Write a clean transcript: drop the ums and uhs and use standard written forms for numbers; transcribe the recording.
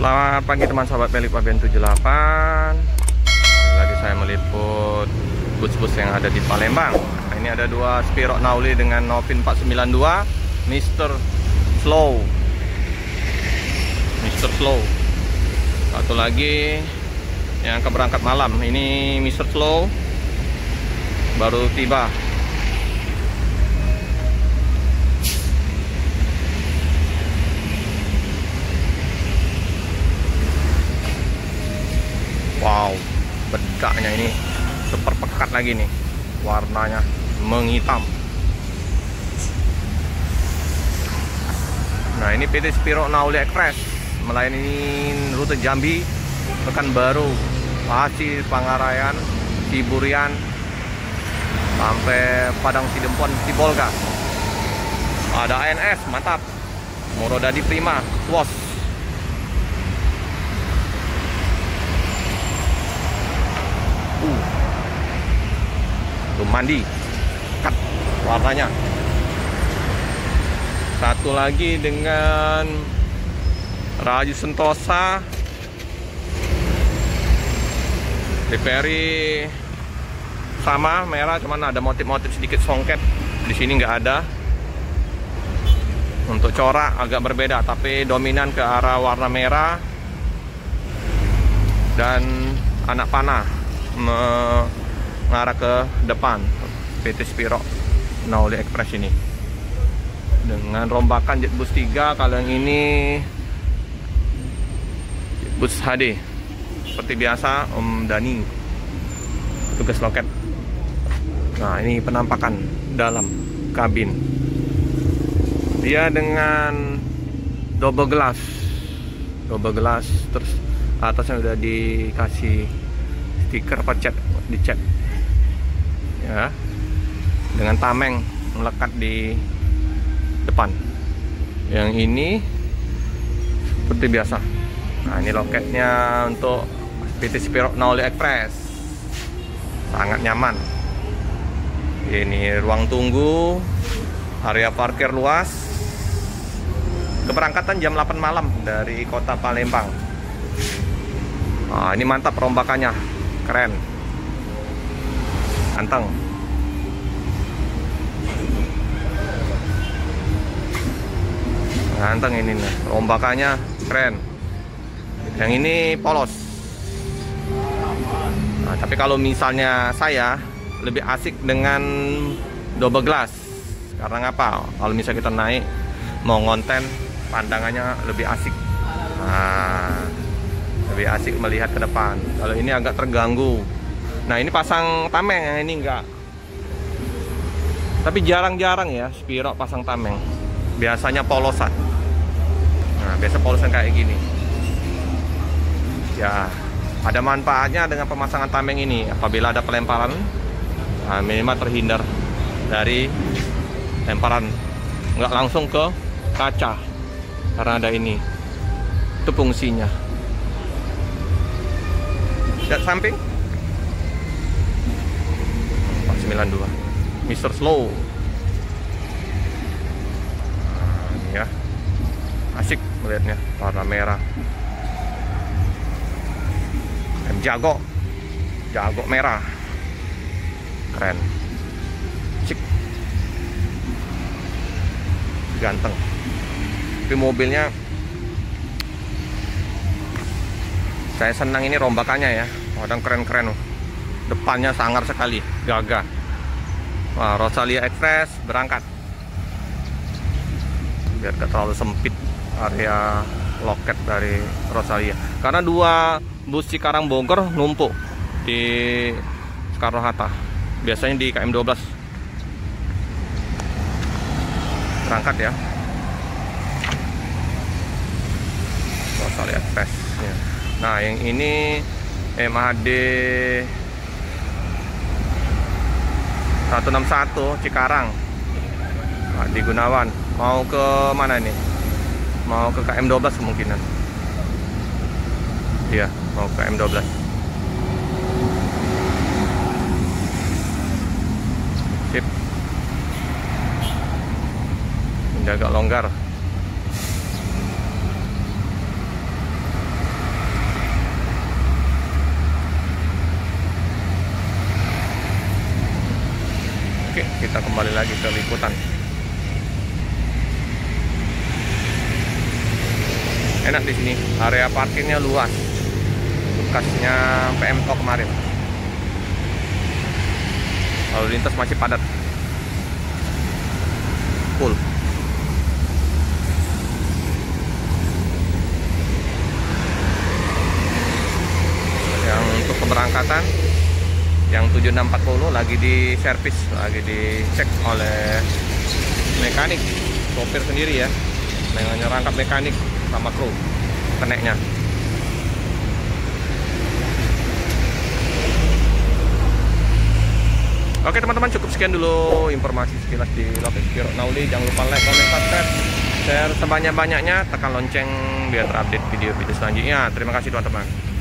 Selamat pagi teman sahabat Pelip Aben 78. Lagi saya meliput bus-bus yang ada di Palembang. Nah, ini ada dua Spirok Nauli dengan Novin 492 Mr. Slow. Satu lagi yang keberangkat malam. Ini Mr. Slow baru tiba. Wow, bedaknya ini super pekat lagi nih, warnanya menghitam. Nah, ini PT Spirok Nauli Express melayani rute Jambi, Pekanbaru, Pasi, Pangarayan, Ciburian, sampai Padang Sidempuan, Sibolga. Ada ANS, mantap. Morodadi Prima, Swos. Mandi cut warnanya. Satu lagi dengan Rayu Sentosa DPRI, sama merah, cuman ada motif-motif sedikit songket. Di sini nggak ada. Untuk corak agak berbeda, tapi dominan ke arah warna merah dan anak panah mengarah ke depan. PT Spirok Nauli Express ini dengan rombakan Jetbus 3. Kalau yang ini Jetbus HD seperti biasa. Om Dani tugas loket. Nah, ini penampakan dalam kabin. Dia dengan double glass, terus atasnya udah dikasih stiker apa cat, dicat ya, dengan tameng melekat di depan. Yang ini seperti biasa. Nah, ini loketnya untuk PT Spirok Nauli Express, sangat nyaman. Ini ruang tunggu, area parkir luas. Keberangkatan jam 8 malam dari kota Palembang. Nah, ini mantap rombakannya, keren, ganteng. Ganteng ini nih, rombakannya keren. Yang ini polos. Nah, tapi kalau misalnya saya lebih asik dengan double glass. Karena ngapa? Kalau misalnya kita naik mau ngonten, pandangannya lebih asik. Nah, lebih asik melihat ke depan. Kalau ini agak terganggu. Nah, ini pasang tameng, yang ini enggak. Tapi jarang-jarang ya Spirok pasang tameng. Biasanya polosan. Nah, biasa polosan kayak gini. Ya, ada manfaatnya dengan pemasangan tameng ini. Apabila ada pelemparan, nah, minimal terhindar dari lemparan, nggak langsung ke kaca. Karena ada ini. Itu fungsinya. Lihat samping 492 Mr. Slow. Nah, ini ya, asik melihatnya, warna merah. Jago merah, keren, cik, ganteng. Tapi mobilnya saya senang ini rombakannya ya, kadang keren-keren. Depannya sangar sekali, gagah. Wah, Rosalia Express berangkat. Biar gak terlalu sempit area loket dari Rosalia. Karena dua bus Cikarang Bogor numpuk di Soekarno Hatta. Biasanya di KM 12 berangkat ya, Rosalia Express ya. Nah, yang ini MHD 161 Cikarang, nah, di Gunawan. Mau ke mana ini? Mau ke KM 12 kemungkinan. Iya, mau ke KM 12. Sip. Ini agak longgar. kembali lagi ke liputan. Enak di sini, area parkirnya luas, bekasnya PMTO kemarin. Lalu lintas masih padat, full. Yang untuk keberangkatan yang 7640 lagi di servis, lagi dicek oleh mekanik, sopir sendiri ya, dengan rangkap mekanik sama kru keneknya. Oke teman-teman, cukup sekian dulu informasi sekilas di Lopez Giro Nauli. Jangan lupa like, comment, subscribe, share sebanyak-banyaknya, tekan lonceng biar terupdate video-video selanjutnya. Terima kasih teman-teman.